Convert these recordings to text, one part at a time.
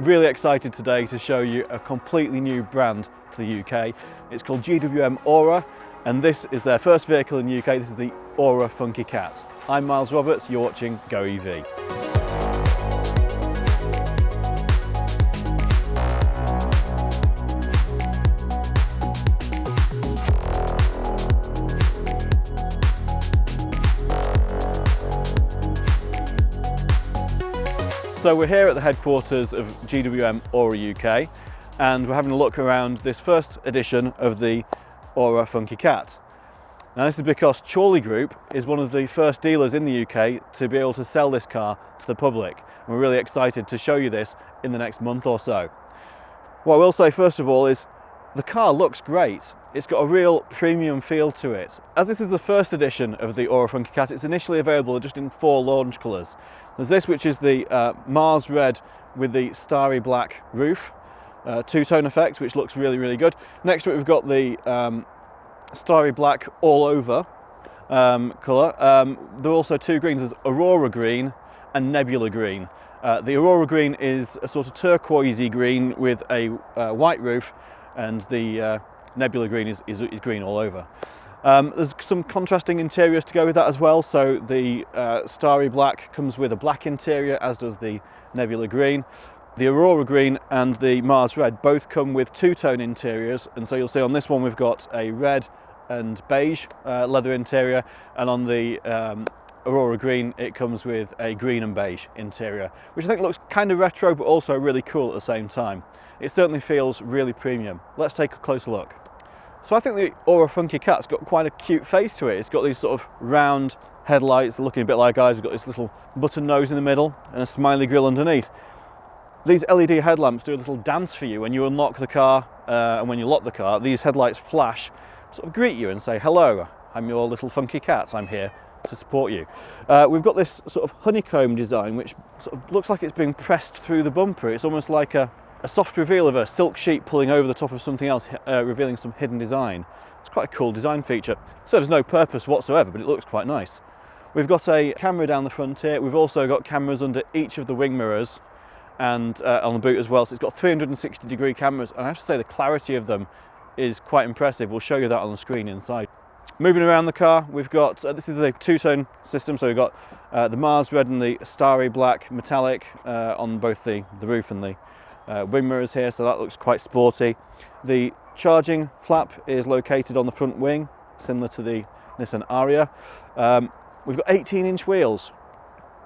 Really excited today to show you a completely new brand to the UK. It's called GWM Ora, and this is their first vehicle in the UK. This is the Ora Funky Cat. I'm Miles Roberts, you're watching GoEV. So we're here at the headquarters of GWM Ora UK, and we're having a look around this first edition of the Ora Funky Cat. Now this is because Chorley Group is one of the first dealers in the UK to be able to sell this car to the public. And we're really excited to show you this in the next month or so. What I will say first of all is the car looks great. It's got a real premium feel to it. As this is the first edition of the Ora Funky Cat, it's initially available just in 4 launch colours. There's this, which is the Mars Red with the starry black roof, two-tone effect, which looks really, really good. Next to it we've got the starry black all over colour. There are also 2 greens, there's Aurora Green and Nebula Green. The Aurora Green is a sort of turquoisey green with a white roof, and the Nebula Green is green all over. There's some contrasting interiors to go with that as well. So the Starry Black comes with a black interior, as does the Nebula Green. The Aurora Green and the Mars Red both come with 2-tone interiors, and so you'll see on this one we've got a red and beige leather interior, and on the Aurora Green it comes with a green and beige interior, which I think looks kind of retro but also really cool at the same time. It certainly feels really premium. Let's take a closer look. So I think the Ora Funky Cat's got quite a cute face to it. It's got these sort of round headlights looking a bit like eyes. We've got this little button nose in the middle and a smiley grille underneath. These LED headlamps do a little dance for you when you unlock the car and when you lock the car. These headlights flash, sort of greet you and say, hello, I'm your little funky cat, I'm here to support you. We've got this sort of honeycomb design which sort of looks like it's being pressed through the bumper. It's almost like a soft reveal of a silk sheet pulling over the top of something else, revealing some hidden design. It's quite a cool design feature. Serves no purpose whatsoever, but it looks quite nice. We've got a camera down the front here. We've also got cameras under each of the wing mirrors and on the boot as well. So it's got 360-degree cameras, and I have to say the clarity of them is quite impressive. We'll show you that on the screen inside. Moving around the car, we've got, this is the 2-tone system, so we've got the Mars Red and the Starry Black metallic on both the roof and the wing mirrors here, so that looks quite sporty. The charging flap is located on the front wing, similar to the Nissan Ariya. We've got 18-inch wheels.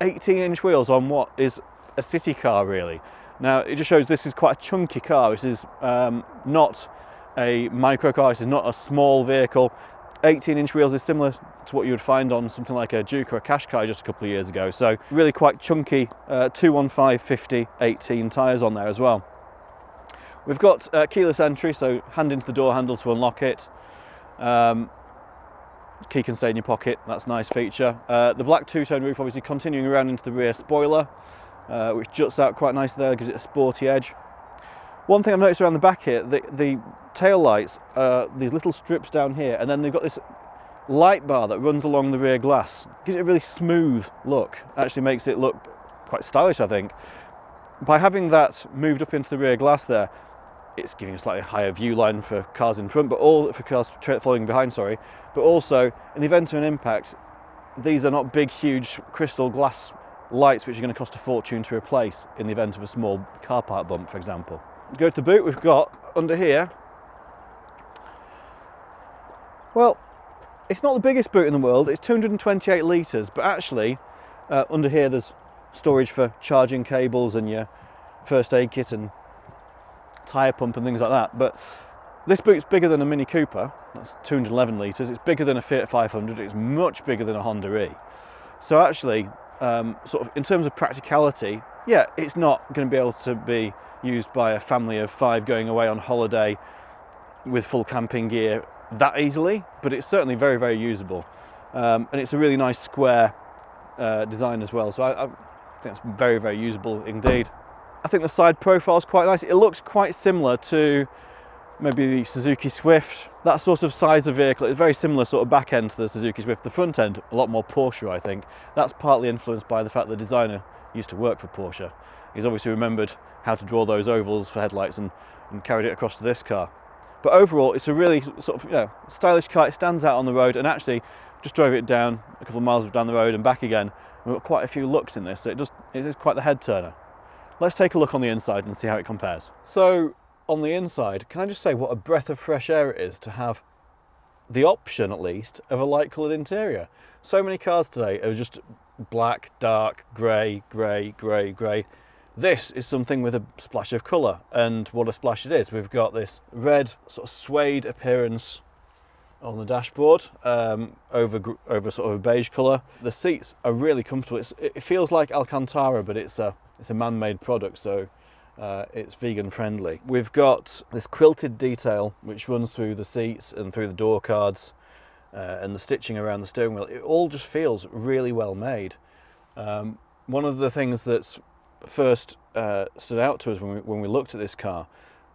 18-inch wheels on what is a city car, really. Now, it just shows this is quite a chunky car. This is not a micro car, this is not a small vehicle. 18-inch wheels is similar to what you would find on something like a Duke or a Qashqai just a couple of years ago. So really quite chunky 215 50 18 tyres on there as well. We've got keyless entry, so hand into the door handle to unlock it. Key can stay in your pocket, that's a nice feature. The black 2-tone roof obviously continuing around into the rear spoiler, which juts out quite nicely there, gives it a sporty edge. One thing I've noticed around the back here, the tail lights are these little strips down here, and then they've got this light bar that runs along the rear glass. Gives it a really smooth look, actually makes it look quite stylish, I think. By having that moved up into the rear glass there, it's giving a slightly higher view line for cars in front, but for cars following behind, sorry. But also, in the event of an impact, these are not big, huge crystal glass lights which are going to cost a fortune to replace in the event of a small car park bump, for example. Go to the boot, we've got under here, well, it's not the biggest boot in the world, it's 228 litres, but actually under here there's storage for charging cables and your first aid kit and tyre pump and things like that. But this boot's bigger than a Mini Cooper, that's 211 litres, it's bigger than a Fiat 500, it's much bigger than a Honda E. So actually, sort of in terms of practicality, yeah, it's not going to be able to be used by a family of 5 going away on holiday with full camping gear that easily, but it's certainly very, very usable. And it's a really nice square design as well, so I think it's very, very usable indeed. I think the side profile is quite nice. It looks quite similar to maybe the Suzuki Swift, that sort of size of vehicle. It's very similar sort of back end to the Suzuki Swift. The front end, a lot more Porsche, I think. That's partly influenced by the fact the designer used to work for Porsche. He's obviously remembered how to draw those ovals for headlights and carried it across to this car. But overall, it's a really sort of stylish car. It stands out on the road, and actually just drove it down a couple of miles down the road and back again. We've got quite a few looks in this, so it is quite the head turner. Let's take a look on the inside and see how it compares. So on the inside, can I just say what a breath of fresh air it is to have the option, at least, of a light coloured interior. So many cars today are just black, dark, grey, grey, grey, grey. This is something with a splash of colour, and what a splash it is. We've got this red sort of suede appearance on the dashboard, over sort of a beige colour. The seats are really comfortable. It feels like Alcantara, but it's a man-made product, so it's vegan friendly. We've got this quilted detail which runs through the seats and through the door cards, and the stitching around the steering wheel. It all just feels really well made. One of the things that's first stood out to us when we looked at this car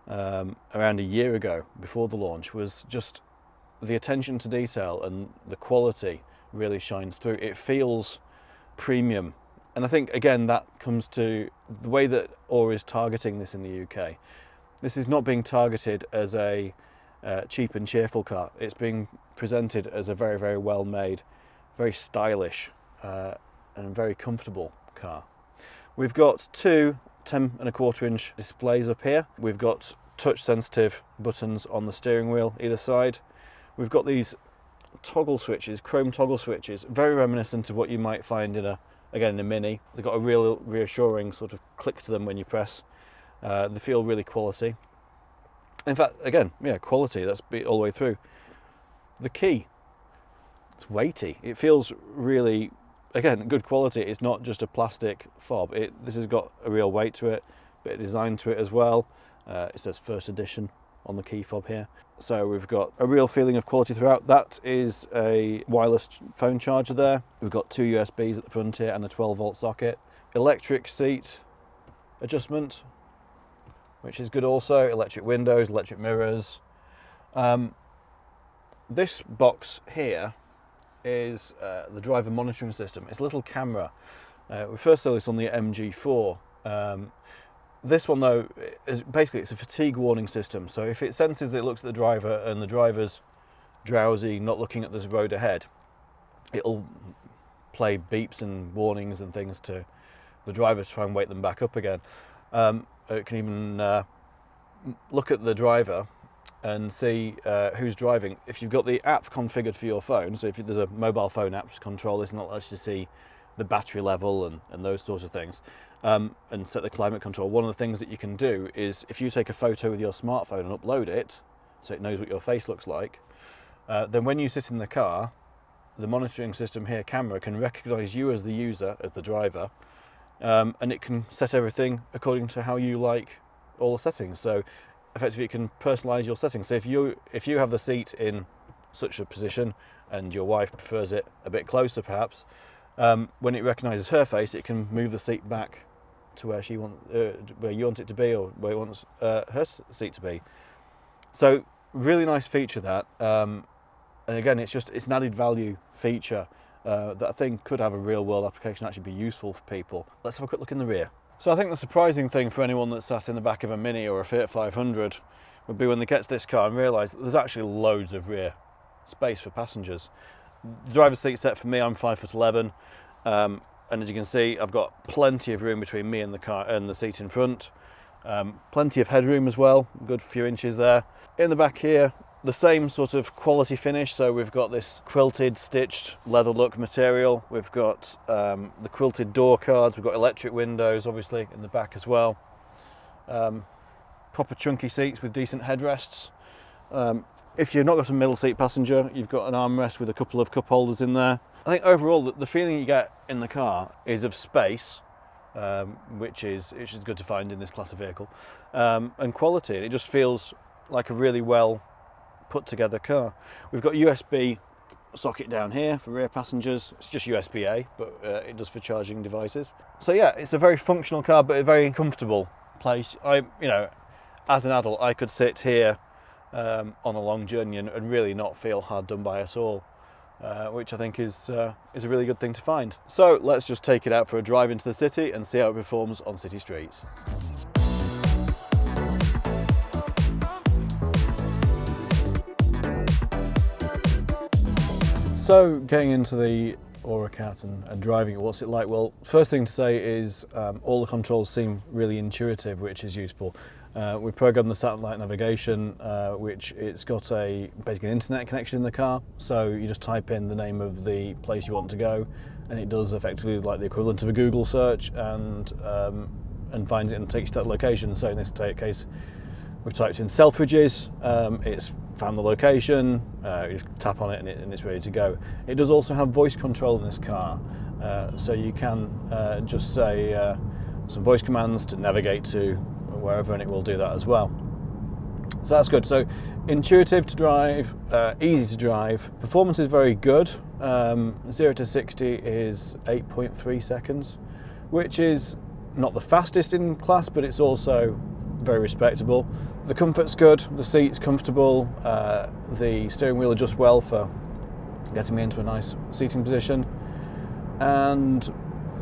around a year ago, before the launch, was just the attention to detail, and the quality really shines through. It feels premium. And I think, again, that comes to the way that Ora is targeting this in the UK. This is not being targeted as a cheap and cheerful car. It's being presented as a very, very well made, very stylish and very comfortable car. We've got two 10.25 inch displays up here. We've got touch sensitive buttons on the steering wheel either side. We've got these toggle switches, chrome toggle switches, very reminiscent of what you might find in a Mini. They've got a real reassuring sort of click to them when you press. They feel really quality. In fact, again, yeah, quality, that's all the way through. The key, it's weighty. It feels really, again, good quality. It's not just a plastic fob. This has got a real weight to it, bit of design to it as well. It says first edition on the key fob here. So we've got a real feeling of quality throughout. That is a wireless phone charger there. We've got two USBs at the front here and a 12-volt socket. Electric seat adjustment, which is good also. Electric windows, electric mirrors. This box here is the driver monitoring system. It's a little camera. We first saw this on the MG4. This one, though, it's a fatigue warning system. So if it senses that it looks at the driver and the driver's drowsy, not looking at the road ahead, it'll play beeps and warnings and things to the driver to try and wake them back up again. It can even look at the driver and see who's driving. If you've got the app configured for your phone, so if there's a mobile phone app to control this, and that lets you see the battery level and those sorts of things, and set the climate control. One of the things that you can do is, if you take a photo with your smartphone and upload it, so it knows what your face looks like, then when you sit in the car, the monitoring system here, camera, can recognise you as the user, as the driver, and it can set everything according to how you like all the settings. So effectively it can personalise your settings. So if you have the seat in such a position and your wife prefers it a bit closer perhaps, when it recognises her face, it can move the seat back to where you want it to be, or where it wants her seat to be. So really nice feature that, and again, it's an added value feature that I think could have a real world application, actually be useful for people. Let's have a quick look in the rear. So I think the surprising thing for anyone that sat in the back of a Mini or a Fiat 500 would be when they get to this car and realise that there's actually loads of rear space for passengers. The driver's seat set for me, I'm 5'11", and as you can see, I've got plenty of room between me and the car and the seat in front. Plenty of headroom as well, a good few inches there. In the back here, the same sort of quality finish, so we've got this quilted, stitched leather look material. We've got the quilted door cards, we've got electric windows obviously in the back as well. Proper chunky seats with decent headrests. If you've not got a middle seat passenger, you've got an armrest with a couple of cup holders in there. I think overall the feeling you get in the car is of space, which is good to find in this class of vehicle, and quality. It just feels like a really well put together car. We've got USB socket down here for rear passengers. It's just USB-A, but it does for charging devices. So yeah, it's a very functional car, but a very comfortable place. As an adult, I could sit here on a long journey and really not feel hard done by at all. which I think is a really good thing to find. So let's just take it out for a drive into the city and see how it performs on city streets. So getting into the Ora Cat and driving it, what's it like? Well, first thing to say is all the controls seem really intuitive, which is useful. We programmed the satellite navigation, which it's got basically an internet connection in the car. So you just type in the name of the place you want to go, and it does effectively like the equivalent of a Google search and finds it and takes you to that location. So in this case, we've typed in Selfridges, it's found the location, you just tap on it and it's ready to go. It does also have voice control in this car, so you can just say some voice commands to navigate to wherever, and it will do that as well. So that's good. So intuitive to drive, easy to drive. Performance is very good. 0 to 60 is 8.3 seconds, which is not the fastest in class, but it's also very respectable. The comfort's good, the seat's comfortable, the steering wheel adjusts well for getting me into a nice seating position. And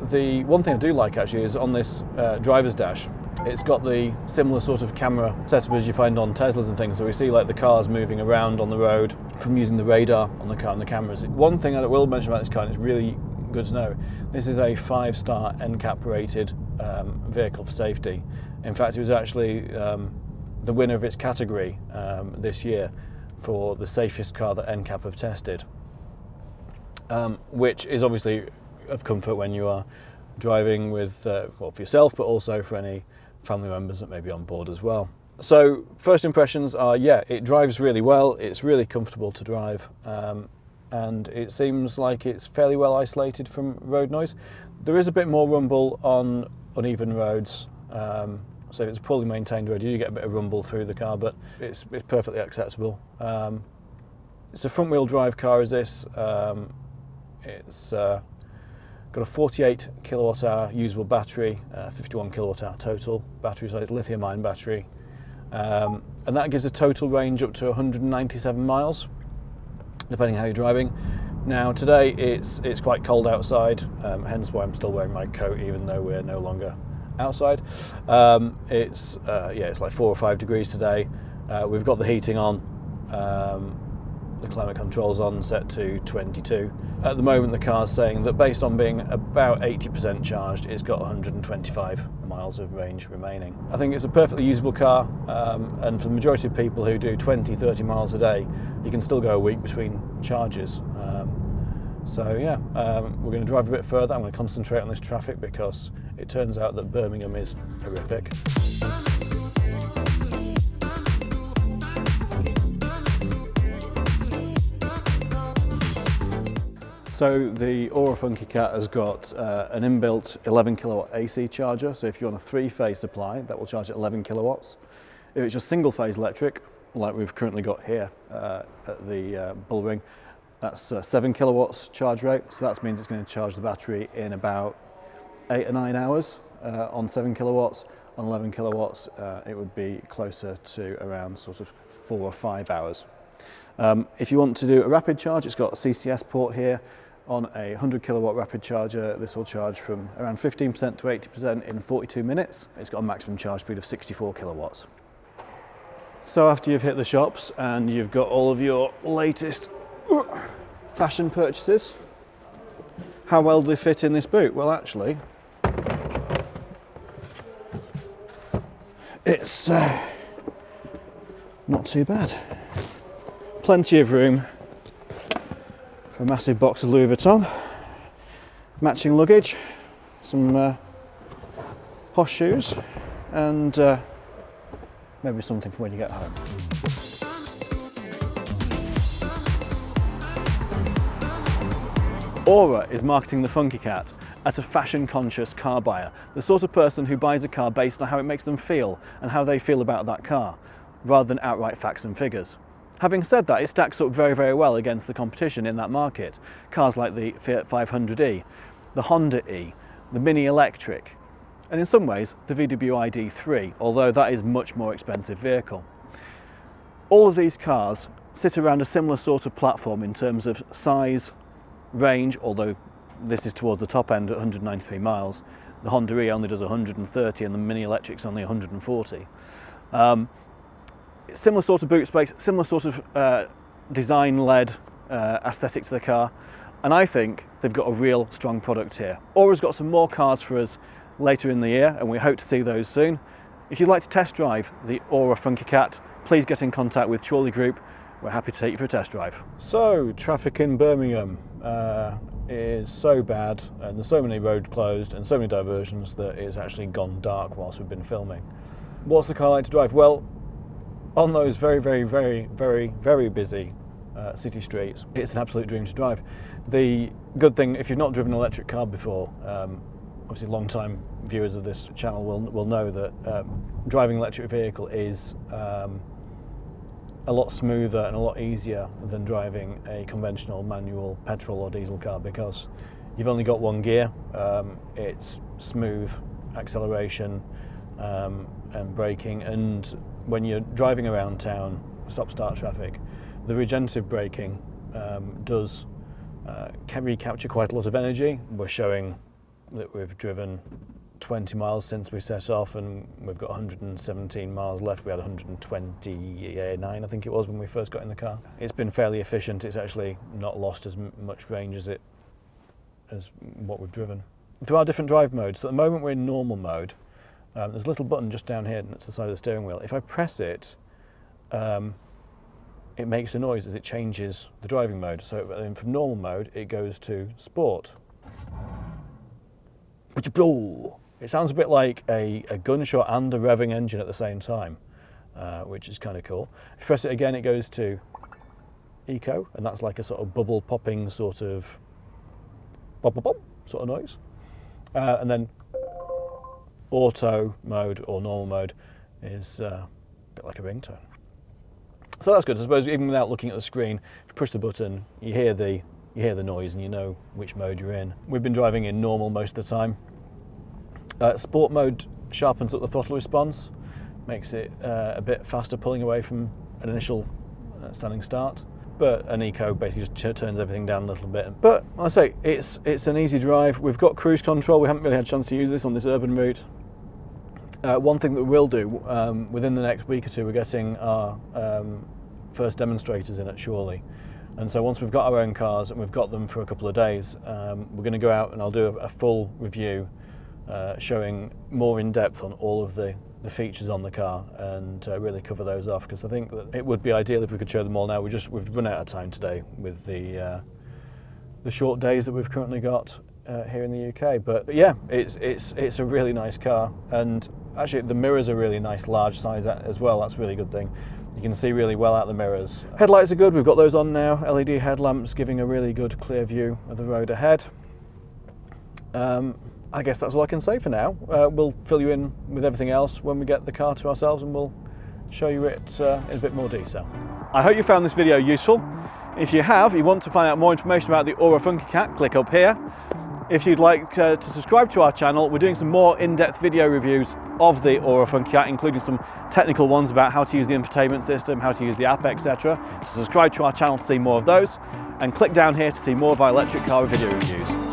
the one thing I do like actually is on this driver's dash, it's got the similar sort of camera setup as you find on Teslas and things. So we see like the cars moving around on the road from using the radar on the car and the cameras. One thing I will mention about this car, and it's really good to know, this is a 5-star NCAP rated vehicle for safety. In fact, it was actually the winner of its category this year for the safest car that NCAP have tested, which is obviously of comfort when you are driving with, well, for yourself, but also for any family members that may be on board as well. So first impressions are, yeah, it drives really well, it's really comfortable to drive, and it seems like it's fairly well isolated from road noise. There is a bit more rumble on uneven roads, so if it's a poorly maintained road, you do get a bit of rumble through the car, but it's perfectly acceptable. It's a front-wheel drive car, is this. It's got a 48 kilowatt hour usable battery, 51 kilowatt hour total battery, so it's lithium-ion battery, and that gives a total range up to 197 miles, depending how you're driving. Now today it's quite cold outside, hence why I'm still wearing my coat even though we're no longer outside. It's like 4 or 5 degrees today. We've got the heating on, the climate control's on, set to 22. At the moment the car's saying that based on being about 80% charged, it's got 125 miles of range remaining. I think it's a perfectly usable car, and for the majority of people who do 20-30 miles a day, you can still go a week between charges. So yeah, we're going to drive a bit further. I'm going to concentrate on this traffic because it turns out that Birmingham is horrific. So the Ora Funky Cat has got an inbuilt 11 kilowatt AC charger. So if you're on a 3-phase supply, that will charge at 11 kilowatts. If it's just single-phase electric, like we've currently got here at the bull ring, that's 7 kilowatts charge rate. So that means it's going to charge the battery in about 8 or 9 hours on 7 kilowatts. On 11 kilowatts, it would be closer to around sort of 4 or 5 hours. If you want to do a rapid charge, it's got a CCS port here. On a 100 kilowatt rapid charger, this will charge from around 15% to 80% in 42 minutes. It's got a maximum charge speed of 64 kilowatts. So after you've hit the shops and you've got all of your latest fashion purchases, how well do they fit in this boot? Well, actually, it's not too bad. Plenty of room for a massive box of Louis Vuitton, matching luggage, some posh shoes, and maybe something for when you get home. Ora is marketing the Funky Cat at a fashion-conscious car buyer, the sort of person who buys a car based on how it makes them feel and how they feel about that car, rather than outright facts and figures. Having said that, it stacks up very, very well against the competition in that market. Cars like the Fiat 500e, the Honda E, the Mini Electric, and in some ways the VW ID3, although that is a much more expensive vehicle. All of these cars sit around a similar sort of platform in terms of size, range, although this is towards the top end at 193 miles. The Honda E only does 130 and the Mini Electric's only 140. Similar sort of boot space, similar sort of design-led aesthetic to the car, and I think they've got a real strong product here. Ora's got some more cars for us later in the year, and we hope to see those soon. If you'd like to test drive the Ora Funky Cat, please get in contact with Chorley Group. We're happy to take you for a test drive. So, traffic in Birmingham is so bad, and there's so many roads closed and so many diversions that it's actually gone dark whilst we've been filming. What's the car like to drive? Well, on those very busy city streets, it's an absolute dream to drive. The good thing, if you've not driven an electric car before, obviously long-time viewers of this channel will know that driving an electric vehicle is a lot smoother and a lot easier than driving a conventional manual petrol or diesel car, because you've only got one gear. It's smooth acceleration and braking, and when you're driving around town, stop-start traffic, the regenerative braking does recapture quite a lot of energy. We're showing that we've driven 20 miles since we set off, and we've got 117 miles left. We had 129, I think it was, when we first got in the car. It's been fairly efficient. It's actually not lost as much range as what we've driven. There are different drive modes. So at the moment we're in normal mode. There's a little button just down here to the side of the steering wheel. If I press it, it makes a noise as it changes the driving mode. So from normal mode, it goes to sport. It sounds a bit like a gunshot and a revving engine at the same time, which is kind of cool. If you press it again, it goes to eco, and that's like a sort of bubble popping sort of pop pop pop sort of noise. And then auto mode or normal mode is a bit like a ringtone. So that's good. I suppose even without looking at the screen, if you push the button, you hear the noise and you know which mode you're in. We've been driving in normal most of the time. Sport mode sharpens up the throttle response, makes it a bit faster pulling away from an initial standing start. But an eco basically just turns everything down a little bit. But like I say, it's an easy drive. We've got cruise control. We haven't really had a chance to use this on this urban route. One thing that we'll do within the next week or two, we're getting our first demonstrators in at Chorley. And so once we've got our own cars and we've got them for a couple of days, we're going to go out and I'll do a full review showing more in depth on all of the features on the car and really cover those off, because I think that it would be ideal if we could show them all now. We've run out of time today with the short days that we've currently got here in the UK. But yeah, it's a really nice car, and actually the mirrors are really nice, large size as well. That's a really good thing. You can see really well out the mirrors. Headlights are good. We've got those on now. LED headlamps giving a really good clear view of the road ahead. I guess that's all I can say for now. We'll fill you in with everything else when we get the car to ourselves, and we'll show you it in a bit more detail. I hope you found this video useful. If you have, you want to find out more information about the Ora Funky Cat, click up here. If you'd like to subscribe to our channel, we're doing some more in-depth video reviews of the Ora Funky Cat, including some technical ones about how to use the infotainment system, how to use the app, etc. So subscribe to our channel to see more of those, and click down here to see more of our electric car video reviews.